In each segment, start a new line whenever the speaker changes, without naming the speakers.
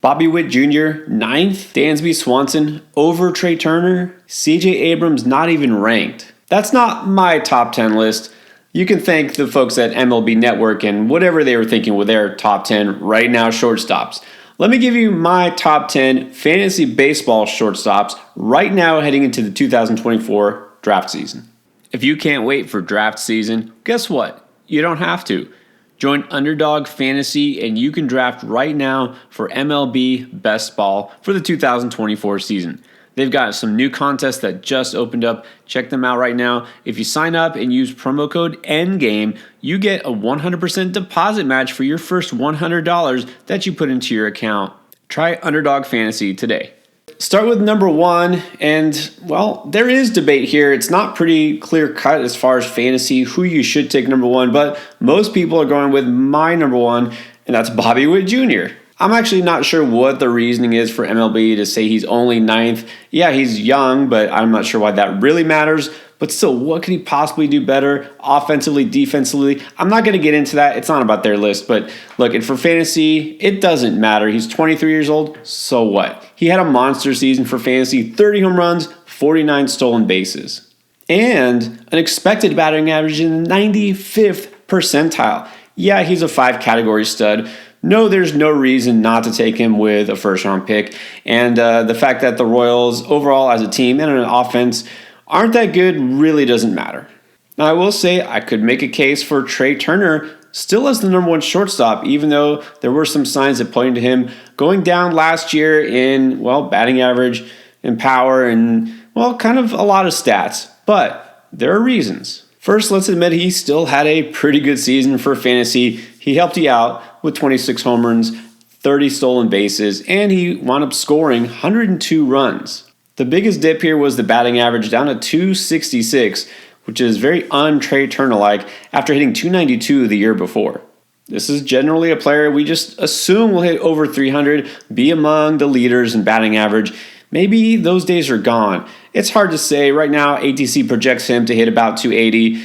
Bobby Witt Jr., 9th. Dansby Swanson over Trey Turner. CJ Abrams not even ranked. That's not my top 10 list. You can thank the folks at MLB Network and whatever they were thinking with their top 10 right now shortstops. Let me give you my top 10 fantasy baseball shortstops right now heading into the 2024 draft season. If you can't wait for draft season, guess what? You don't have to. Join Underdog Fantasy and you can draft right now for MLB Best Ball for the 2024 season. They've got some new contests that just opened up. Check them out right now. If you sign up and use promo code Endgame, you get a 100% deposit match for your first $100 that you put into your account. Try Underdog Fantasy today. Start with number one, and well, there is debate here. It's not pretty clear cut as far as fantasy who you should take number one, but most people are going with my number one, and that's Bobby Witt Jr. I'm actually not sure what the reasoning is for MLB to say he's only 9th. Yeah, he's young, but I'm not sure why that really matters. But still, what could he possibly do better offensively, defensively? I'm not going to get into that. It's not about their list. But look, and for fantasy, it doesn't matter. He's 23 years old, so what? He had a monster season for fantasy, 30 home runs, 49 stolen bases. And an expected batting average in the 95th percentile. Yeah, he's a 5-category stud. No, there's no reason not to take him with a first-round pick. And the fact that the Royals, overall as a team and an offense, aren't that good really doesn't matter. Now, I will say I could make a case for Trey Turner still as the number one shortstop, even though there were some signs that pointed to him going down last year in, well, batting average and power and, well, kind of a lot of stats. But there are reasons. First, let's admit he still had a pretty good season for fantasy. He helped you out with 26 home runs, 30 stolen bases, and he wound up scoring 102 runs. The biggest dip here was the batting average down to 266, which is very un-Trey Turner-like after hitting 292 the year before. This is generally a player we just assume will hit over 300, be among the leaders in batting average. Maybe those days are gone. It's hard to say. Right now, ATC projects him to hit about 280.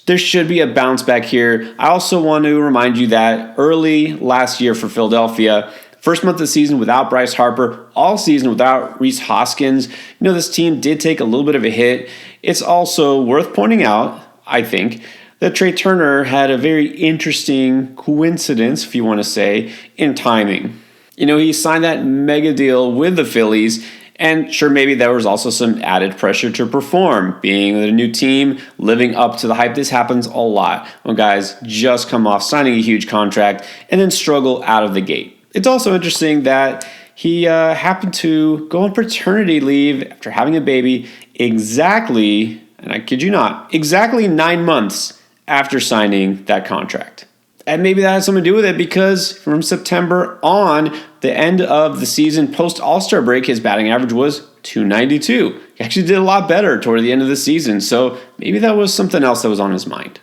There should be a bounce back here. I also want to remind you that early last year for Philadelphia, first month of the season without Bryce Harper, all season without Rhys Hoskins, this team did take a little bit of a hit. It's also worth pointing out, I think, that Trey Turner had a very interesting coincidence, if you want to say, in timing. He signed that mega deal with the Phillies, and sure, maybe there was also some added pressure to perform, being the new team, living up to the hype. This happens a lot when guys just come off signing a huge contract and then struggle out of the gate. It's also interesting that he happened to go on paternity leave after having a baby exactly, and I kid you not, exactly 9 months after signing that contract. And maybe that has something to do with it because from September on, the end of the season post All-Star break, his batting average was 292. He actually did a lot better toward the end of the season, so maybe that was something else that was on his mind.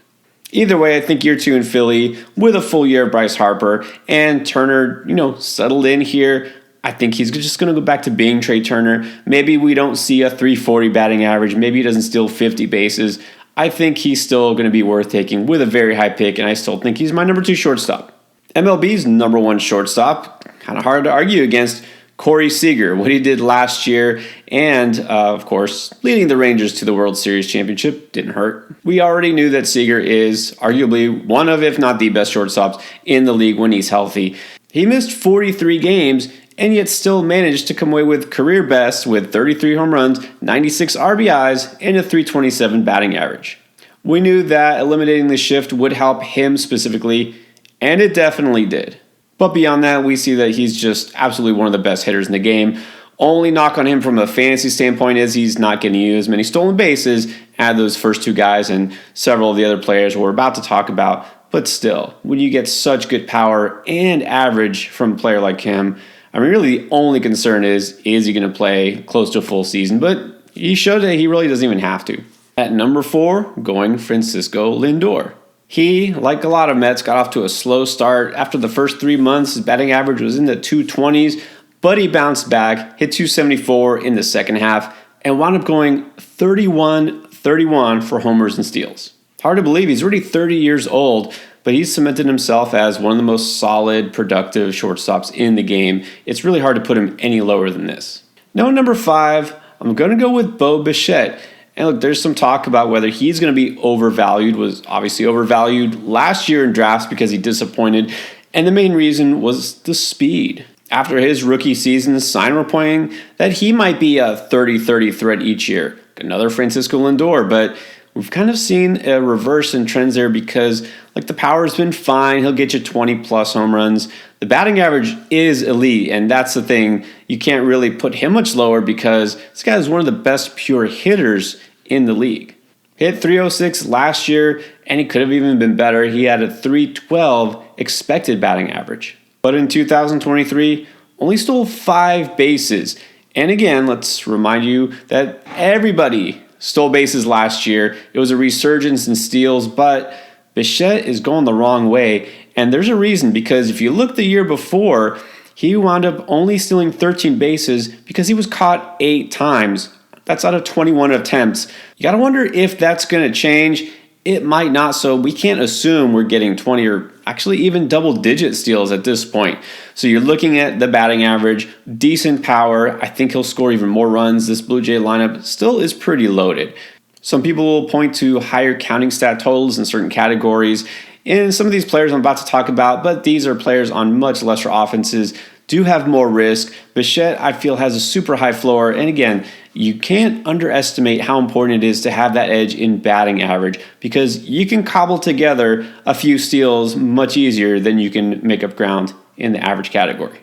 Either way, I think year 2 in Philly with a full year of Bryce Harper and Turner, settled in here. I think he's just going to go back to being Trey Turner. Maybe we don't see a 340 batting average. Maybe he doesn't steal 50 bases. I think he's still going to be worth taking with a very high pick, and I still think he's my number 2 shortstop. MLB's number 1 shortstop, kind of hard to argue against, Corey Seager, what he did last year, and, of course, leading the Rangers to the World Series championship didn't hurt. We already knew that Seager is arguably one of, if not the best shortstops in the league when he's healthy. He missed 43 games, and yet still managed to come away with career best with 33 home runs, 96 RBIs, and a 327 batting average. We knew that eliminating the shift would help him specifically, and it definitely did. But beyond that, we see that he's just absolutely one of the best hitters in the game. Only knock on him from a fantasy standpoint is he's not getting you as many stolen bases as those first 2 guys and several of the other players we're about to talk about. But still, when you get such good power and average from a player like him, really the only concern is he going to play close to a full season? But he showed that he really doesn't even have to. At number 4, going Francisco Lindor. He, like a lot of Mets, got off to a slow start. After the first 3 months, his batting average was in the 220s, but he bounced back, hit 274 in the second half, and wound up going 31-31 for homers and steals. Hard to believe he's already 30 years old, but he's cemented himself as one of the most solid, productive shortstops in the game. It's really hard to put him any lower than this. Now, number 5, I'm going to go with Bo Bichette. And look, there's some talk about whether he's going to be overvalued. Was obviously overvalued last year in drafts because he disappointed. And the main reason was the speed. After his rookie season, signs were pointing that he might be a 30-30 threat each year. Another Francisco Lindor, but we've kind of seen a reverse in trends there because the power's been fine. He'll get you 20-plus home runs. The batting average is elite, and that's the thing. You can't really put him much lower because this guy is one of the best pure hitters in the league. Hit 306 last year, and he could have even been better. He had a 312 expected batting average. But in 2023, only stole 5 bases. And again, let's remind you that everybody stole bases last year. It was a resurgence in steals, but Bichette is going the wrong way. And there's a reason, because if you look the year before, he wound up only stealing 13 bases because he was caught 8 times. That's out of 21 attempts. You got to wonder if that's going to change. It might not, so we can't assume we're getting 20 or actually even double-digit steals at this point. So you're looking at the batting average, decent power. I think he'll score even more runs. This Blue Jay lineup still is pretty loaded. Some people will point to higher counting stat totals in certain categories. And some of these players I'm about to talk about, but these are players on much lesser offenses, do have more risk. Bichette, I feel, has a super high floor. And again, you can't underestimate how important it is to have that edge in batting average because you can cobble together a few steals much easier than you can make up ground in the average category.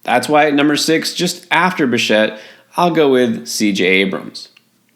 That's why at number 6, just after Bichette, I'll go with CJ Abrams.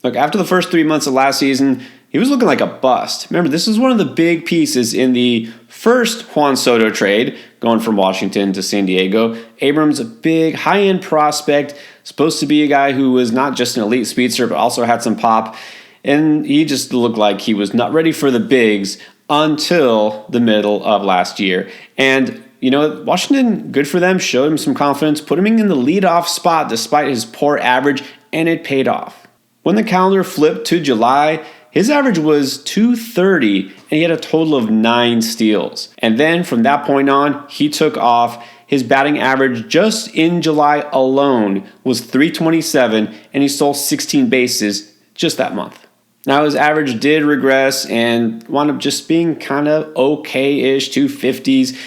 Look, after the first 3 months of last season, he was looking like a bust. Remember, this is one of the big pieces in the first Juan Soto trade, going from Washington to San Diego. Abrams, a big, high-end prospect, supposed to be a guy who was not just an elite speedster, but also had some pop. And he just looked like he was not ready for the bigs until the middle of last year. And Washington, good for them, showed him some confidence, put him in the leadoff spot despite his poor average, and it paid off. When the calendar flipped to July, his average was .230, and he had a total of 9 steals. And then from that point on, he took off. His batting average just in July alone was .327, and he stole 16 bases just that month. Now his average did regress and wound up just being kind of okay-ish, 250s,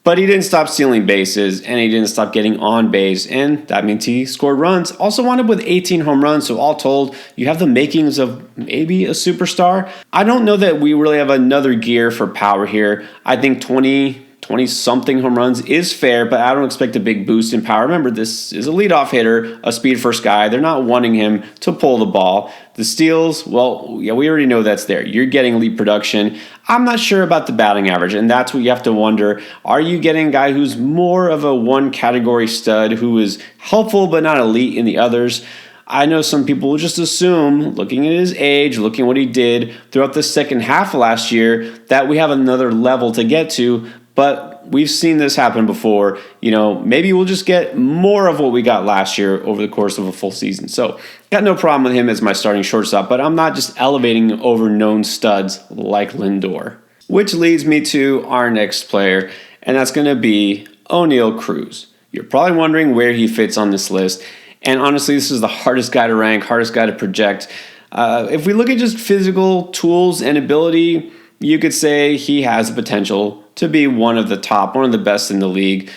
but he didn't stop stealing bases, and he didn't stop getting on base, and that means he scored runs. Also wound up with 18 home runs, so all told, you have the makings of maybe a superstar. I don't know that we really have another gear for power here. I think 20-something home runs is fair, but I don't expect a big boost in power. Remember, this is a leadoff hitter, a speed-first guy. They're not wanting him to pull the ball. The steals, well, yeah, we already know that's there. You're getting elite production. I'm not sure about the batting average, and that's what you have to wonder. Are you getting a guy who's more of a one-category stud who is helpful but not elite in the others? I know some people will just assume, looking at his age, looking at what he did throughout the second half of last year, that we have another level to get to. But we've seen this happen before. Maybe we'll just get more of what we got last year over the course of a full season. So, got no problem with him as my starting shortstop, but I'm not just elevating over known studs like Lindor. Which leads me to our next player, and that's going to be O'Neal Cruz. You're probably wondering where he fits on this list. And honestly, this is the hardest guy to rank, hardest guy to project. If we look at just physical tools and ability, you could say he has the potential to be one of the best in the league.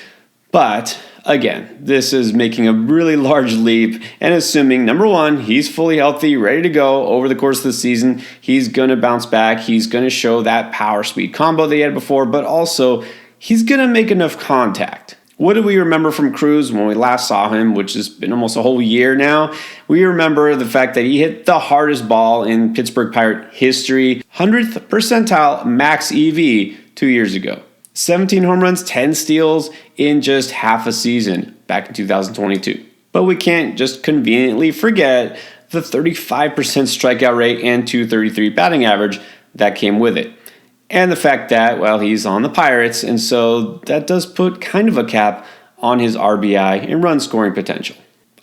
But again, this is making a really large leap and assuming, number one, he's fully healthy, ready to go over the course of the season. He's going to bounce back. He's going to show that power speed combo they had before, but also he's going to make enough contact. What do we remember from Cruz when we last saw him, which has been almost a whole year now? We remember the fact that he hit the hardest ball in Pittsburgh Pirate history, 100th percentile max EV 2 years ago. 17 home runs, 10 steals in just half a season back in 2022. But we can't just conveniently forget the 35% strikeout rate and .233 batting average that came with it. And the fact that, well, he's on the Pirates, and so that does put kind of a cap on his RBI and run scoring potential.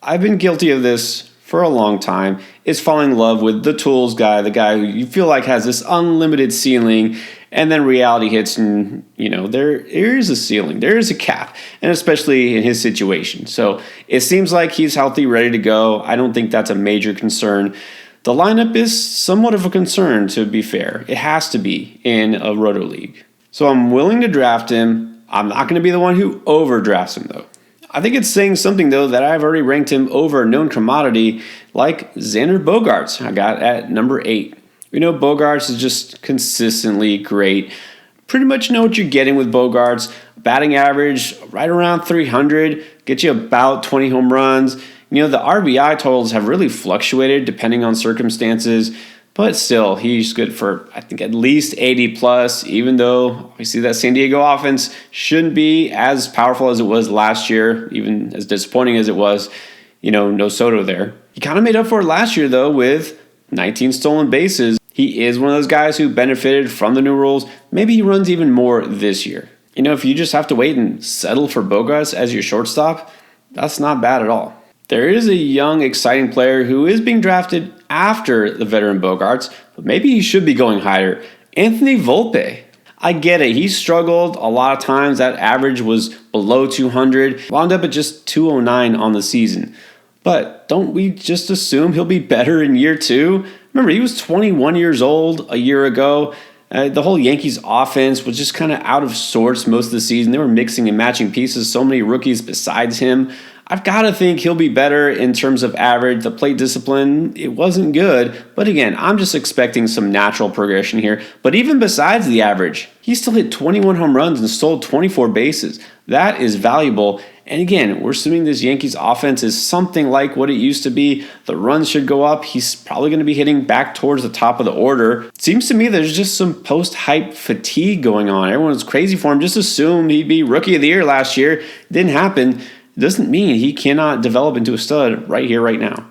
I've been guilty of this for a long time, is falling in love with the tools guy, the guy who you feel like has this unlimited ceiling, And then reality hits, and there is a ceiling, there is a cap, and especially in his situation. So it seems like he's healthy, ready to go. I don't think that's a major concern. The lineup is somewhat of a concern, to be fair. It has to be in a roto league. So I'm willing to draft him. I'm not going to be the one who overdrafts him, though. I think it's saying something, though, that I've already ranked him over a known commodity like Xander Bogaerts. I got at number 8. We know Bogaerts is just consistently great. Pretty much know what you're getting with Bogaerts. Batting average right around 300, gets you about 20 home runs. The RBI totals have really fluctuated depending on circumstances, but still, he's good for, I think, at least 80 plus, even though we see that San Diego offense shouldn't be as powerful as it was last year, even as disappointing as it was, no Soto there. He kind of made up for it last year, though, with 19 stolen bases. He is one of those guys who benefited from the new rules. Maybe he runs even more this year. If you just have to wait and settle for Bogaerts as your shortstop, that's not bad at all. There is a young, exciting player who is being drafted after the veteran Bogaerts, but maybe he should be going higher. Anthony Volpe. I get it. He struggled a lot of times. That average was below 200. Wound up at just 209 on the season. But don't we just assume he'll be better in year 2? Remember, he was 21 years old a year ago. The whole Yankees offense was just kind of out of sorts most of the season. They were mixing and matching pieces. So many rookies besides him. I've got to think he'll be better in terms of average. The plate discipline, it wasn't good. But again, I'm just expecting some natural progression here. But even besides the average, he still hit 21 home runs and stole 24 bases. That is valuable. And again, we're assuming this Yankees offense is something like what it used to be. The runs should go up. He's probably going to be hitting back towards the top of the order. It seems to me there's just some post-hype fatigue going on. Everyone's crazy for him. Just assumed he'd be Rookie of the Year last year. It didn't happen. Doesn't mean he cannot develop into a stud right here, right now.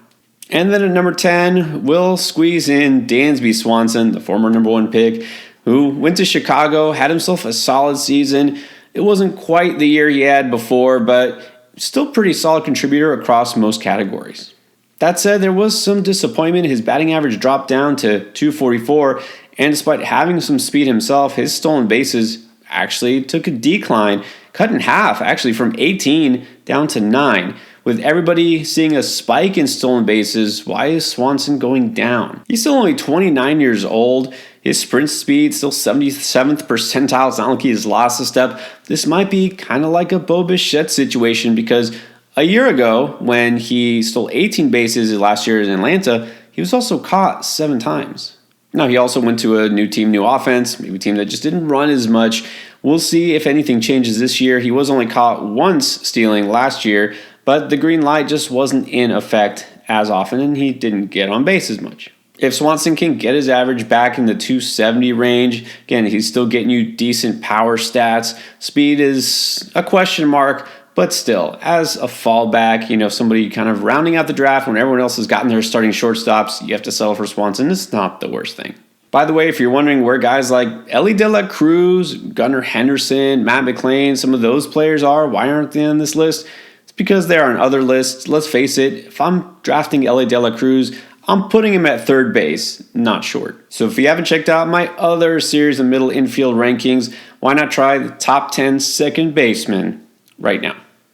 And then at number 10, we'll squeeze in Dansby Swanson, the former number 1 pick, who went to Chicago, had himself a solid season. It wasn't quite the year he had before, but still pretty solid contributor across most categories. That said, there was some disappointment. His batting average dropped down to 244, and despite having some speed himself, his stolen bases actually took a decline, cut in half actually from 18 down to 9. With everybody seeing a spike in stolen bases, why is Swanson going down? He's still only 29 years old. His sprint speed still 77th percentile. It's not like he's lost a step. This might be kind of like a Bo Bichette situation because a year ago when he stole 18 bases last year in Atlanta, he was also caught 7 times. Now, he also went to a new team, new offense, maybe a team that just didn't run as much. We'll see if anything changes this year. He was only caught once stealing last year, but the green light just wasn't in effect as often, and he didn't get on base as much. If Swanson can get his average back in the 270 range, again, he's still getting you decent power stats. Speed is a question mark, but still, as a fallback, somebody kind of rounding out the draft when everyone else has gotten their starting shortstops, you have to settle for Swanson. It's not the worst thing. By the way, if you're wondering where guys like Elly De La Cruz, Gunnar Henderson, Matt McClain, some of those players are, why aren't they on this list? It's because they are on other lists. Let's face it, if I'm drafting Elly De La Cruz, I'm putting him at third base, not short. So if you haven't checked out my other series of middle infield rankings, why not try the top 10 second basemen right now?